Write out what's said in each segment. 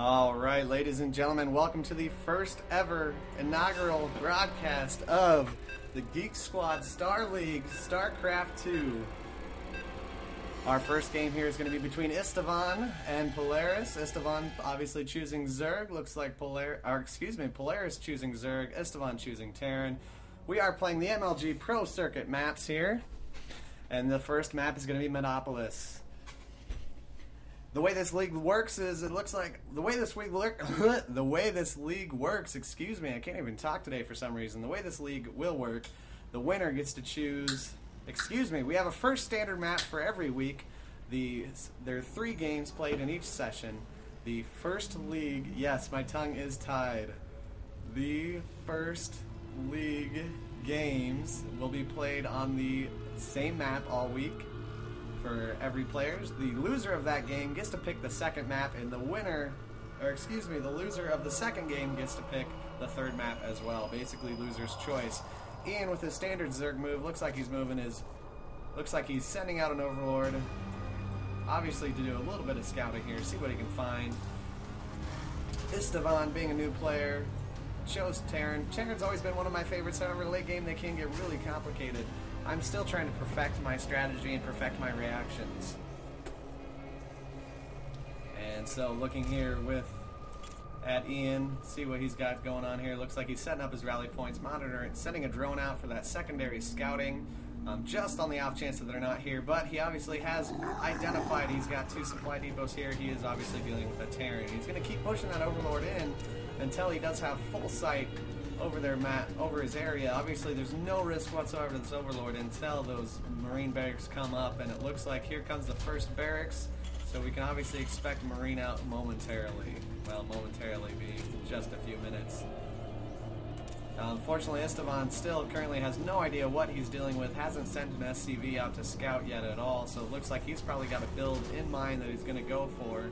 All right, ladies and gentlemen, welcome to the first ever inaugural broadcast of the Geek Squad Star League StarCraft 2. Our first game here is going to be between Istvan and Polaris. Istvan obviously choosing Zerg. Looks like Polaris choosing Zerg. Istvan choosing Terran. We are playing the MLG Pro Circuit maps here, and the first map is going to be Metropolis. The way this league works is the way this league works, excuse me, I can't even talk today for some reason. The way this league will work, the winner gets to choose, we have a first standard map for every week. There are 3 games played in each session. The first league, yes, my tongue is tied. The first league games will be played on the same map all week for every player. The loser of that game gets to pick the second map, and the loser of the second game gets to pick the third map as well. Basically, loser's choice. Ian with his standard Zerg move looks like he's sending out an Overlord, obviously to do a little bit of scouting here, see what he can find. Istvan, being a new player, chose Terran. Terran's always been one of my favorites. However, late game they can get really complicated. I'm still trying to perfect my strategy and perfect my reactions. And so looking here at Ian, see what he's got going on here. Looks like he's setting up his rally points, monitoring, sending a drone out for that secondary scouting, just on the off chance that they're not here. But he obviously has identified he's got 2 supply depots here. He is obviously dealing with a Terran. He's going to keep pushing that Overlord in until he does have full sight over his area. Obviously there's no risk whatsoever to this Overlord until those Marine barracks come up, and it looks like here comes the first barracks, so we can obviously expect Marine out momentarily. Well, momentarily being just a few minutes. Unfortunately, Istvan still currently has no idea what he's dealing with, hasn't sent an SCV out to scout yet at all, so it looks like he's probably got a build in mind that he's going to go for.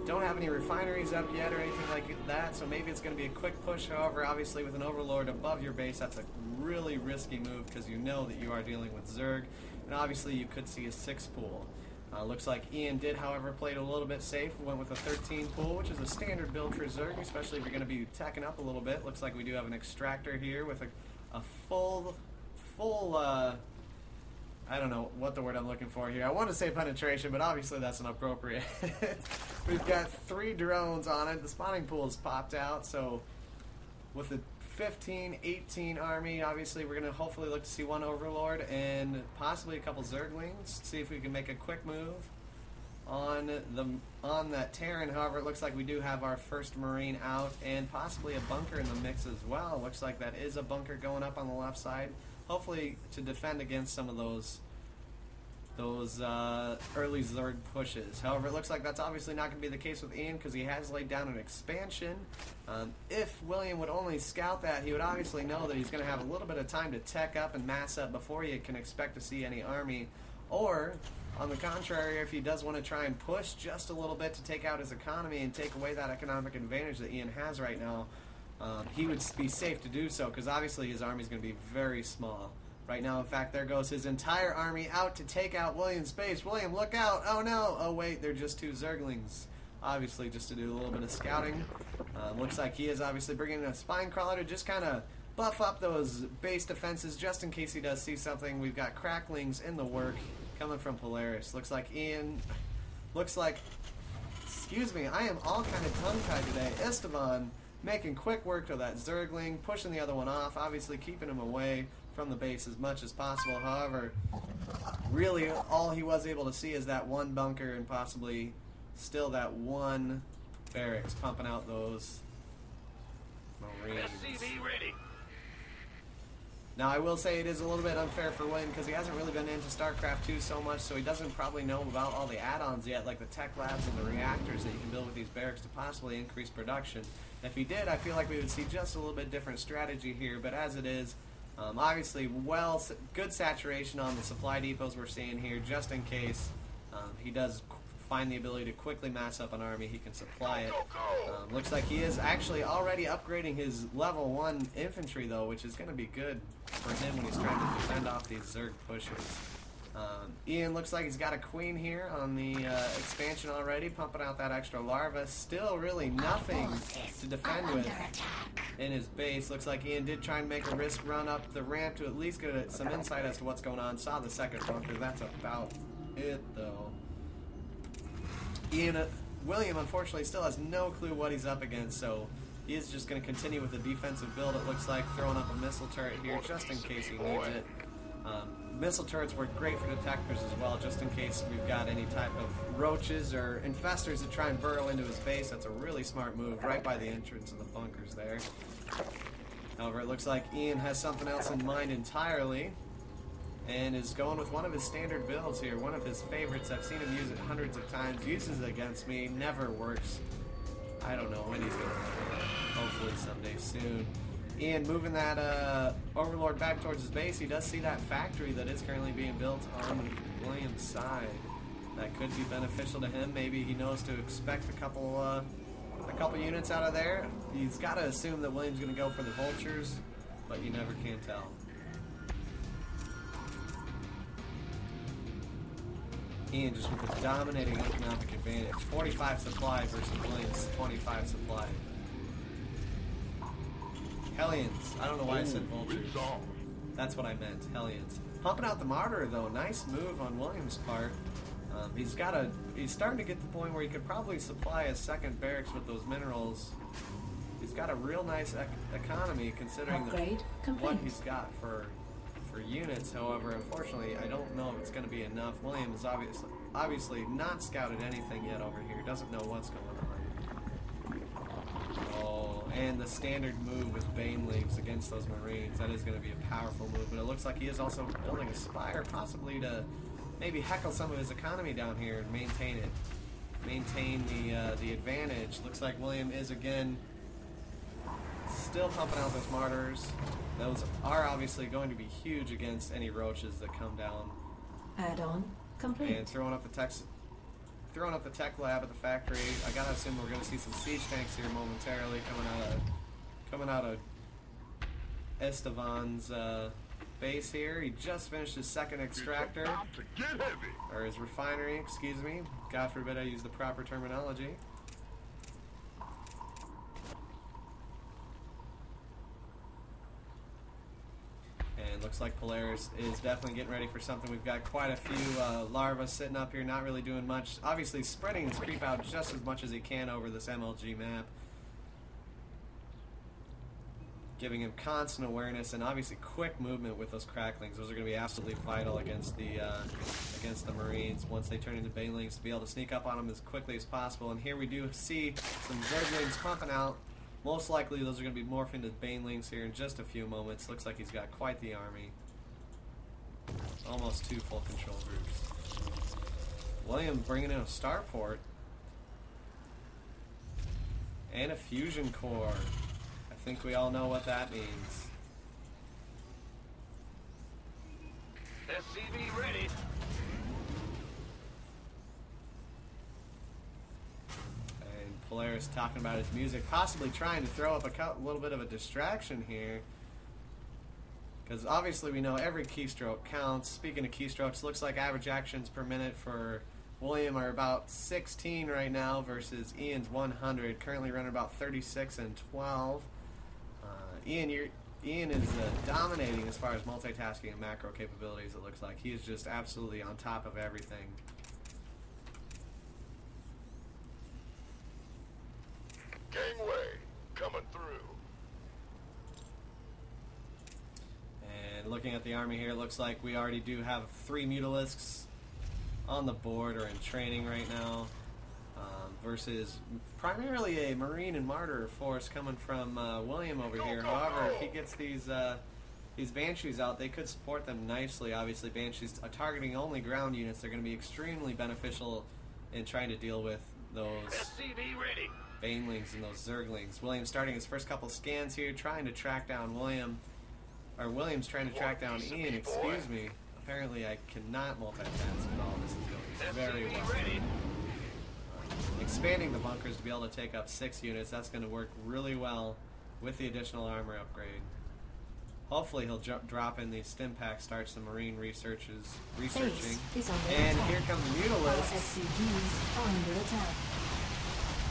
Don't have any refineries up yet or anything like that, so maybe it's going to be a quick push. However, obviously with an Overlord above your base, that's a really risky move because you know that you are dealing with Zerg, and obviously you could see a 6 pool. Looks like Ian did, however, played a little bit safe, went with a 13 pool, which is a standard build for Zerg, especially if you're going to be tacking up a little bit. Looks like we do have an extractor here with a full I don't know what the word I'm looking for here. I want to say penetration, but obviously that's inappropriate. We've got 3 drones on it. The spawning pool has popped out, so with the 15, 18 army, obviously we're going to hopefully look to see 1 Overlord and possibly a couple Zerglings. See if we can make a quick move on that Terran. However, it looks like we do have our first Marine out and possibly a bunker in the mix as well. Looks like that is a bunker going up on the left side, hopefully to defend against some of those early Zerg pushes. However, it looks like that's obviously not going to be the case with Ian because he has laid down an expansion. If William would only scout that, he would obviously know that he's going to have a little bit of time to tech up and mass up before he can expect to see any army. Or, on the contrary, if he does want to try and push just a little bit to take out his economy and take away that economic advantage that Ian has right now, he would be safe to do so because obviously his army is going to be very small. Right now, in fact, there goes his entire army out to take out William's base. William, look out! Oh no! Oh wait, they're just 2 Zerglings. Obviously, just to do a little bit of scouting. Looks like he is obviously bringing in a spine crawler to just kind of buff up those base defenses just in case he does see something. We've got cracklings in the work coming from Polaris. Looks like excuse me, I am all kind of tongue-tied today. Istvan making quick work of that Zergling, pushing the other one off, obviously keeping him away from the base as much as possible. However, really all he was able to see is that 1 bunker and possibly still that 1 barracks pumping out those Marines. SCV ready. Now, I will say it is a little bit unfair for William because he hasn't really been into StarCraft 2 so much, so he doesn't probably know about all the add-ons yet, like the tech labs and the reactors that you can build with these barracks to possibly increase production. If he did, I feel like we would see just a little bit different strategy here, but as it is, obviously, good saturation on the supply depots we're seeing here, just in case he does find the ability to quickly mass up an army, he can supply it. Looks like he is actually already upgrading his level 1 infantry, though, which is going to be good for him when he's trying to defend off these Zerg pushes. Ian looks like he's got a queen here on the expansion already, pumping out that extra larva. Still really nothing to defend with in his base. Looks like Ian did try and make a risk run up the ramp to at least get some insight as to what's going on. Saw the second bunker. That's about it, though. William, unfortunately, still has no clue what he's up against, so he is just going to continue with the defensive build, it looks like, throwing up a missile turret here just in case he needs it. Missile turrets work great for detectors as well, just in case we've got any type of roaches or infestors that try and burrow into his base. That's a really smart move right by the entrance of the bunkers there. However, it looks like Ian has something else in mind entirely and is going with one of his standard builds here, one of his favorites. I've seen him use it hundreds of times, uses it against me, never works. I don't know when he's going to learn it. Hopefully someday soon. Ian moving that Overlord back towards his base. He does see that factory that is currently being built on William's side. That could be beneficial to him. Maybe he knows to expect a couple units out of there. He's got to assume that William's going to go for the vultures, but you never can tell. Ian just with a dominating economic advantage. 45 supply versus Williams' 25 supply. Hellions. I don't know why I said vultures. That's what I meant. Hellions. Pumping out the martyr though. Nice move on Williams' part. He's starting to get to the point where he could probably supply a second barracks with those minerals. He's got a real nice economy considering what he's got for units. However, unfortunately, I don't know if it's going to be enough. William is obviously not scouted anything yet over here. Doesn't know what's going on. And the standard move with Banelings against those Marines, that is going to be a powerful move. But it looks like he is also building a spire, possibly to maybe heckle some of his economy down here and maintain it. Maintain the advantage. Looks like William is, again, still pumping out those martyrs. Those are obviously going to be huge against any roaches that come down. Add-on complete. And throwing up the tech lab at the factory. I gotta assume we're gonna see some siege tanks here momentarily coming out of Istvan's base here. He just finished his second extractor, or his refinery, excuse me. God forbid I use the proper terminology. And looks like Polaris is definitely getting ready for something. We've got quite a few larvae sitting up here, not really doing much. Obviously spreading his creep out just as much as he can over this MLG map. Giving him constant awareness and obviously quick movement with those cracklings. Those are going to be absolutely vital against the Marines once they turn into Banelings, to be able to sneak up on them as quickly as possible. And here we do see some Zerglings pumping out. Most likely those are going to be morphed into Banelings here in just a few moments. Looks like he's got quite the army. Almost 2 full control groups. William bringing in a starport. And a fusion core. I think we all know what that means. SCV ready. Polaris talking about his music, possibly trying to throw up a little bit of a distraction here. Because obviously we know every keystroke counts. Speaking of keystrokes, looks like average actions per minute for William are about 16 right now versus Ian's 100. Currently running about 36 and 12. Ian is dominating as far as multitasking and macro capabilities, it looks like. He is just absolutely on top of everything. Gangway coming through. And looking at the army here, it looks like we already do have 3 Mutalisks on the board or in training right now, versus primarily a Marine and Martyr force coming from William over here. However, if he gets these Banshees out, they could support them nicely. Obviously, Banshees are targeting only ground units. They're going to be extremely beneficial in trying to deal with those SCV ready. Banelings and those Zerglings. William starting his first couple scans here, trying to track down William's trying to track down Ian, excuse me. Apparently I cannot multitask at all. This is going very well. Expanding the bunkers to be able to take up 6 units, that's going to work really well with the additional armor upgrade. Hopefully he'll drop in these stim packs, start some marine researching. Base is under And attack. here comes the Our Mutalist. SCVs are under attack.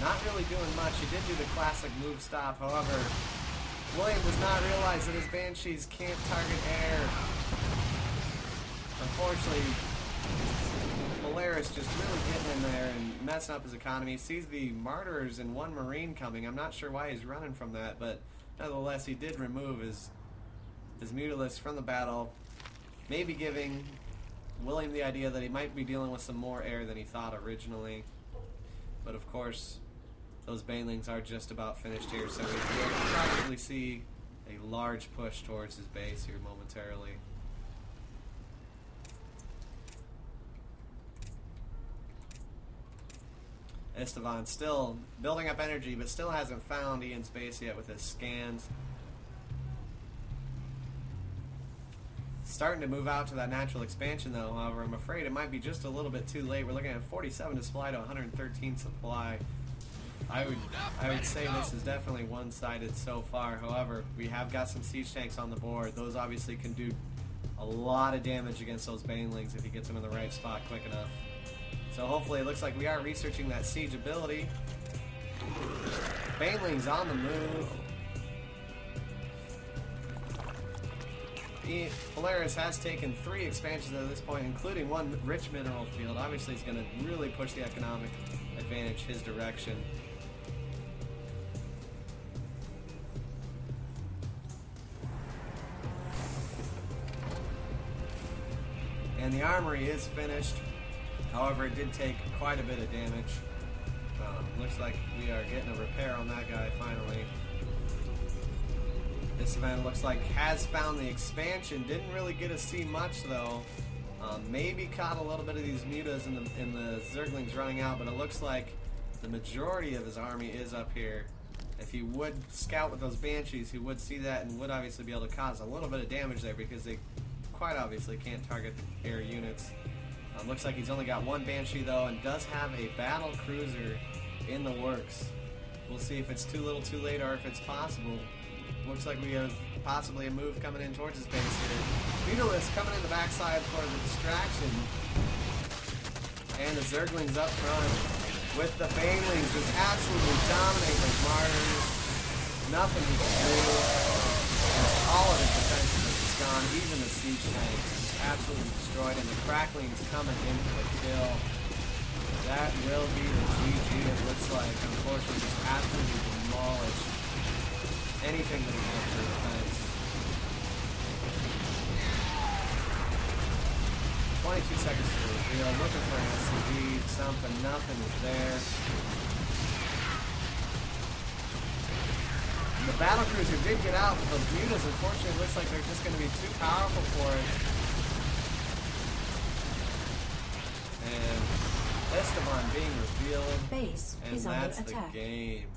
Not really doing much. He did do the classic move stop. However, William does not realize that his Banshees can't target air. Unfortunately, Polaris just really getting in there and messing up his economy. He sees the Martyrs and one Marine coming. I'm not sure why he's running from that, but nevertheless, he did remove his Mutalist from the battle, maybe giving William the idea that he might be dealing with some more air than he thought originally. But of course, those Banelings are just about finished here, so we will probably see a large push towards his base here momentarily. Istvan still building up energy, but still hasn't found Ian's base yet with his scans. Starting to move out to that natural expansion though, however, I'm afraid it might be just a little bit too late. We're looking at 47 supply to 113 supply. I would say this is definitely one-sided so far. However, we have got some siege tanks on the board. Those obviously can do a lot of damage against those Banelings if he gets them in the right spot quick enough. So hopefully it looks like we are researching that siege ability. Banelings on the move. Polaris has taken 3 expansions at this point, including one rich mineral field. Obviously he's going to really push the economic advantage his direction. And the armory is finished. However, it did take quite a bit of damage. Looks like we are getting a repair on that guy finally. This event looks like has found the expansion. Didn't really get to see much though. Maybe caught a little bit of these mutas and the Zerglings running out, but it looks like the majority of his army is up here. If he would scout with those Banshees, he would see that and would obviously be able to cause a little bit of damage there because they quite obviously can't target the air units. Looks like he's only got one Banshee though and does have a battle cruiser in the works. We'll see if it's too little too late or if it's possible. Looks like we have possibly a move coming in towards his base here. Mutalist coming in the backside for the distraction. And the Zerglings up front with the Banelings just absolutely dominate those Martyrs. Nothing he can do. All of his defenses is gone. Even the siege tanks just absolutely destroyed. And the Crackling's coming in for the kill. That will be the GG it looks like. Unfortunately, just absolutely demolished anything that he had for defense. 22 seconds to reveal. Looking for an SCV. Something. Nothing is there. The battlecruiser did get out, but those mutas, unfortunately, looks like they're just going to be too powerful for it. And Istvan being revealed, Base and is under that's the attack. game.